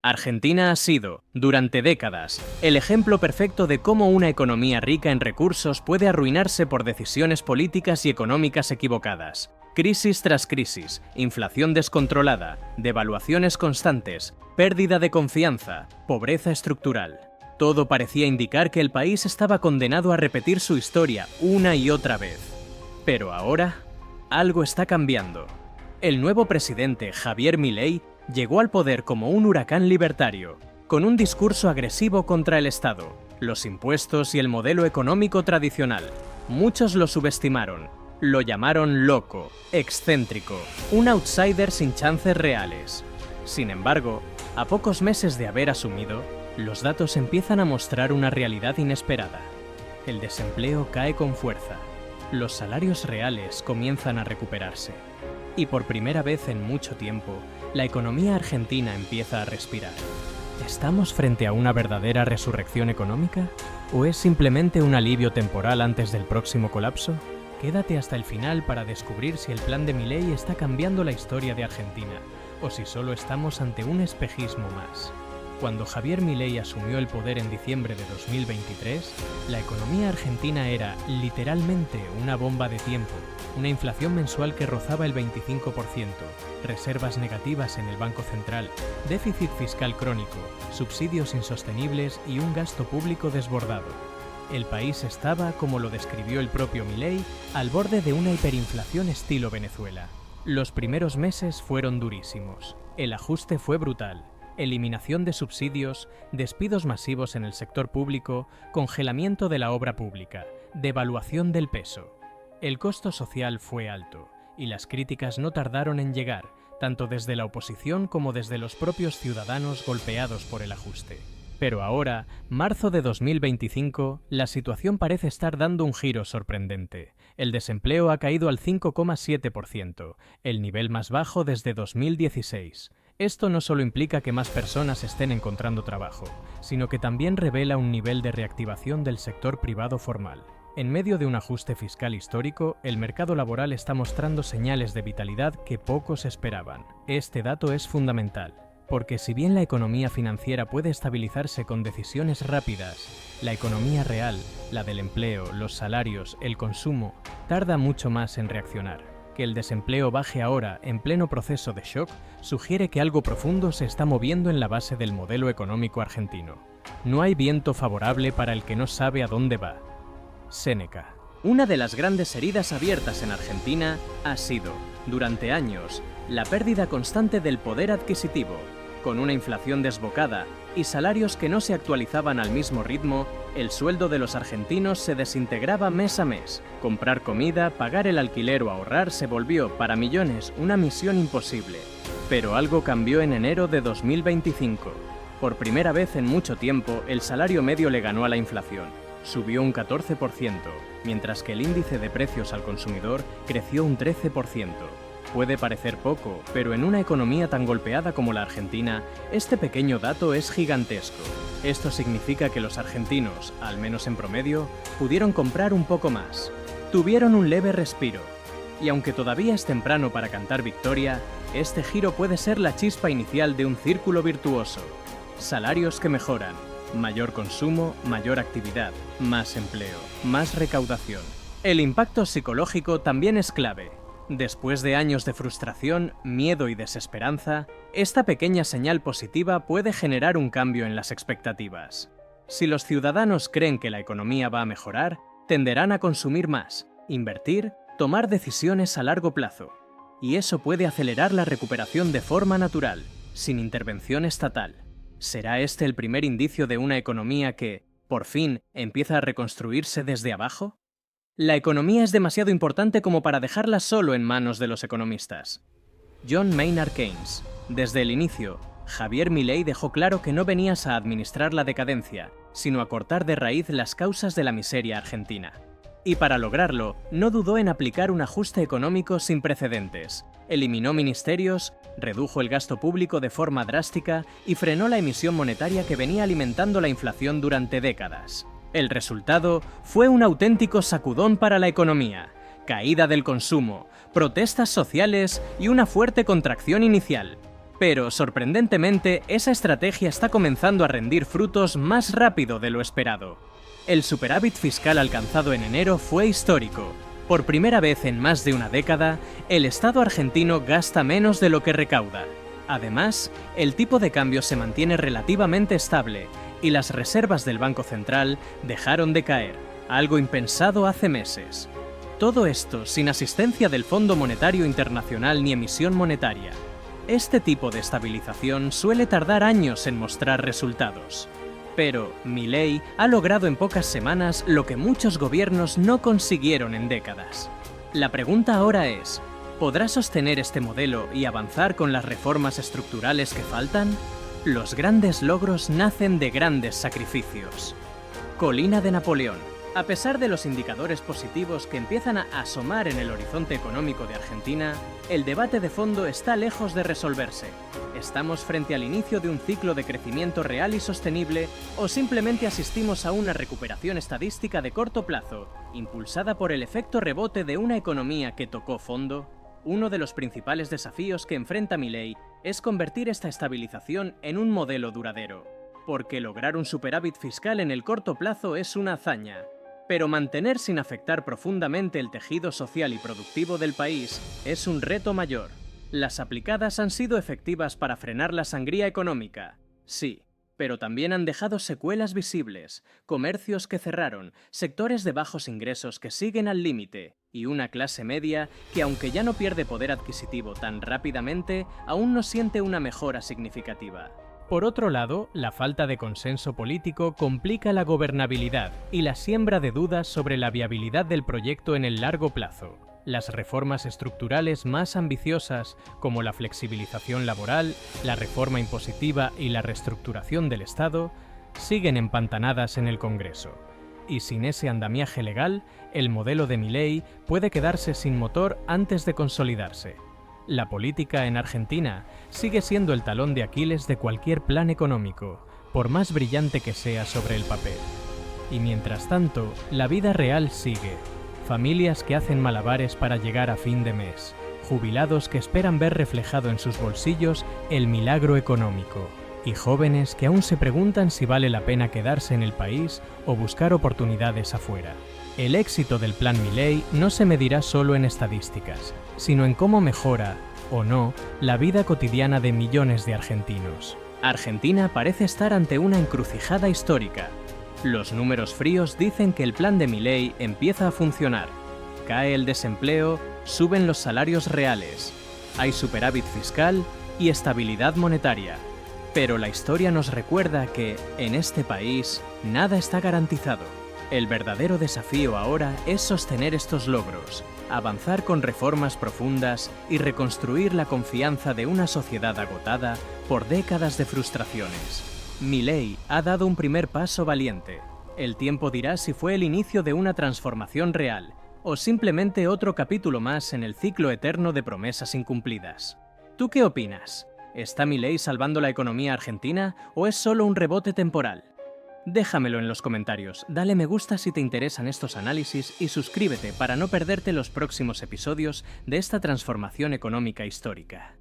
Argentina ha sido, durante décadas, el ejemplo perfecto de cómo una economía rica en recursos puede arruinarse por decisiones políticas y económicas equivocadas. Crisis tras crisis, inflación descontrolada, devaluaciones constantes, pérdida de confianza, pobreza estructural. Todo parecía indicar que el país estaba condenado a repetir su historia una y otra vez. Pero ahora, algo está cambiando. El nuevo presidente, Javier Milei, llegó al poder como un huracán libertario, con un discurso agresivo contra el Estado, los impuestos y el modelo económico tradicional. Muchos lo subestimaron, lo llamaron loco, excéntrico, un outsider sin chances reales. Sin embargo, a pocos meses de haber asumido, los datos empiezan a mostrar una realidad inesperada. El desempleo cae con fuerza, los salarios reales comienzan a recuperarse. Y por primera vez en mucho tiempo, la economía argentina empieza a respirar. ¿Estamos frente a una verdadera resurrección económica? ¿O es simplemente un alivio temporal antes del próximo colapso? Quédate hasta el final para descubrir si el plan de Milei está cambiando la historia de Argentina, o si solo estamos ante un espejismo más. Cuando Javier Milei asumió el poder en diciembre de 2023, la economía argentina era, literalmente, una bomba de tiempo. Una inflación mensual que rozaba el 25%, reservas negativas en el Banco Central, déficit fiscal crónico, subsidios insostenibles y un gasto público desbordado. El país estaba, como lo describió el propio Milei, al borde de una hiperinflación estilo Venezuela. Los primeros meses fueron durísimos. El ajuste fue brutal. Eliminación de subsidios, despidos masivos en el sector público, congelamiento de la obra pública, devaluación del peso. El costo social fue alto, y las críticas no tardaron en llegar, tanto desde la oposición como desde los propios ciudadanos golpeados por el ajuste. Pero ahora, marzo de 2025, la situación parece estar dando un giro sorprendente. El desempleo ha caído al 5,7%, el nivel más bajo desde 2016. Esto no solo implica que más personas estén encontrando trabajo, sino que también revela un nivel de reactivación del sector privado formal. En medio de un ajuste fiscal histórico, el mercado laboral está mostrando señales de vitalidad que pocos esperaban. Este dato es fundamental, porque si bien la economía financiera puede estabilizarse con decisiones rápidas, la economía real, la del empleo, los salarios, el consumo, tarda mucho más en reaccionar. Que el desempleo baje ahora, en pleno proceso de shock, sugiere que algo profundo se está moviendo en la base del modelo económico argentino. No hay viento favorable para el que no sabe a dónde va. Séneca. Una de las grandes heridas abiertas en Argentina ha sido, durante años, la pérdida constante del poder adquisitivo. Con una inflación desbocada y salarios que no se actualizaban al mismo ritmo, el sueldo de los argentinos se desintegraba mes a mes. Comprar comida, pagar el alquiler o ahorrar se volvió, para millones, una misión imposible. Pero algo cambió en enero de 2025. Por primera vez en mucho tiempo, el salario medio le ganó a la inflación. Subió un 14%, mientras que el índice de precios al consumidor creció un 13%. Puede parecer poco, pero en una economía tan golpeada como la Argentina, este pequeño dato es gigantesco. Esto significa que los argentinos, al menos en promedio, pudieron comprar un poco más. Tuvieron un leve respiro. Y aunque todavía es temprano para cantar victoria, este giro puede ser la chispa inicial de un círculo virtuoso. Salarios que mejoran, mayor consumo, mayor actividad, más empleo, más recaudación. El impacto psicológico también es clave. Después de años de frustración, miedo y desesperanza, esta pequeña señal positiva puede generar un cambio en las expectativas. Si los ciudadanos creen que la economía va a mejorar, tenderán a consumir más, invertir, tomar decisiones a largo plazo. Y eso puede acelerar la recuperación de forma natural, sin intervención estatal. ¿Será este el primer indicio de una economía que, por fin, empieza a reconstruirse desde abajo? La economía es demasiado importante como para dejarla solo en manos de los economistas. John Maynard Keynes. Desde el inicio, Javier Milei dejó claro que no venías a administrar la decadencia, sino a cortar de raíz las causas de la miseria argentina. Y para lograrlo, no dudó en aplicar un ajuste económico sin precedentes. Eliminó ministerios, redujo el gasto público de forma drástica y frenó la emisión monetaria que venía alimentando la inflación durante décadas. El resultado fue un auténtico sacudón para la economía, caída del consumo, protestas sociales y una fuerte contracción inicial. Pero, sorprendentemente, esa estrategia está comenzando a rendir frutos más rápido de lo esperado. El superávit fiscal alcanzado en enero fue histórico. Por primera vez en más de una década, el Estado argentino gasta menos de lo que recauda. Además, el tipo de cambio se mantiene relativamente estable y las reservas del Banco Central dejaron de caer, algo impensado hace meses. Todo esto sin asistencia del Fondo Monetario Internacional ni emisión monetaria. Este tipo de estabilización suele tardar años en mostrar resultados. Pero Milei ha logrado en pocas semanas lo que muchos gobiernos no consiguieron en décadas. La pregunta ahora es, ¿podrá sostener este modelo y avanzar con las reformas estructurales que faltan? Los grandes logros nacen de grandes sacrificios. Colina de Napoleón. A pesar de los indicadores positivos que empiezan a asomar en el horizonte económico de Argentina, el debate de fondo está lejos de resolverse. ¿Estamos frente al inicio de un ciclo de crecimiento real y sostenible o simplemente asistimos a una recuperación estadística de corto plazo, impulsada por el efecto rebote de una economía que tocó fondo? Uno de los principales desafíos que enfrenta Milei es convertir esta estabilización en un modelo duradero, porque lograr un superávit fiscal en el corto plazo es una hazaña. Pero mantener sin afectar profundamente el tejido social y productivo del país es un reto mayor. Las aplicadas han sido efectivas para frenar la sangría económica, sí, pero también han dejado secuelas visibles, comercios que cerraron, sectores de bajos ingresos que siguen al límite, y una clase media que, aunque ya no pierde poder adquisitivo tan rápidamente, aún no siente una mejora significativa. Por otro lado, la falta de consenso político complica la gobernabilidad y la siembra de dudas sobre la viabilidad del proyecto en el largo plazo. Las reformas estructurales más ambiciosas, como la flexibilización laboral, la reforma impositiva y la reestructuración del Estado, siguen empantanadas en el Congreso. Y sin ese andamiaje legal, el modelo de Milei puede quedarse sin motor antes de consolidarse. La política en Argentina sigue siendo el talón de Aquiles de cualquier plan económico, por más brillante que sea sobre el papel. Y mientras tanto, la vida real sigue. Familias que hacen malabares para llegar a fin de mes, jubilados que esperan ver reflejado en sus bolsillos el milagro económico, y jóvenes que aún se preguntan si vale la pena quedarse en el país o buscar oportunidades afuera. El éxito del Plan Milei no se medirá solo en estadísticas, sino en cómo mejora, o no, la vida cotidiana de millones de argentinos. Argentina parece estar ante una encrucijada histórica. Los números fríos dicen que el plan de Milei empieza a funcionar. Cae el desempleo, suben los salarios reales, hay superávit fiscal y estabilidad monetaria. Pero la historia nos recuerda que, en este país, nada está garantizado. El verdadero desafío ahora es sostener estos logros, avanzar con reformas profundas y reconstruir la confianza de una sociedad agotada por décadas de frustraciones. Milei ha dado un primer paso valiente. El tiempo dirá si fue el inicio de una transformación real o simplemente otro capítulo más en el ciclo eterno de promesas incumplidas. ¿Tú qué opinas? ¿Está Milei salvando la economía argentina o es solo un rebote temporal? Déjamelo en los comentarios, dale me gusta si te interesan estos análisis y suscríbete para no perderte los próximos episodios de esta transformación económica histórica.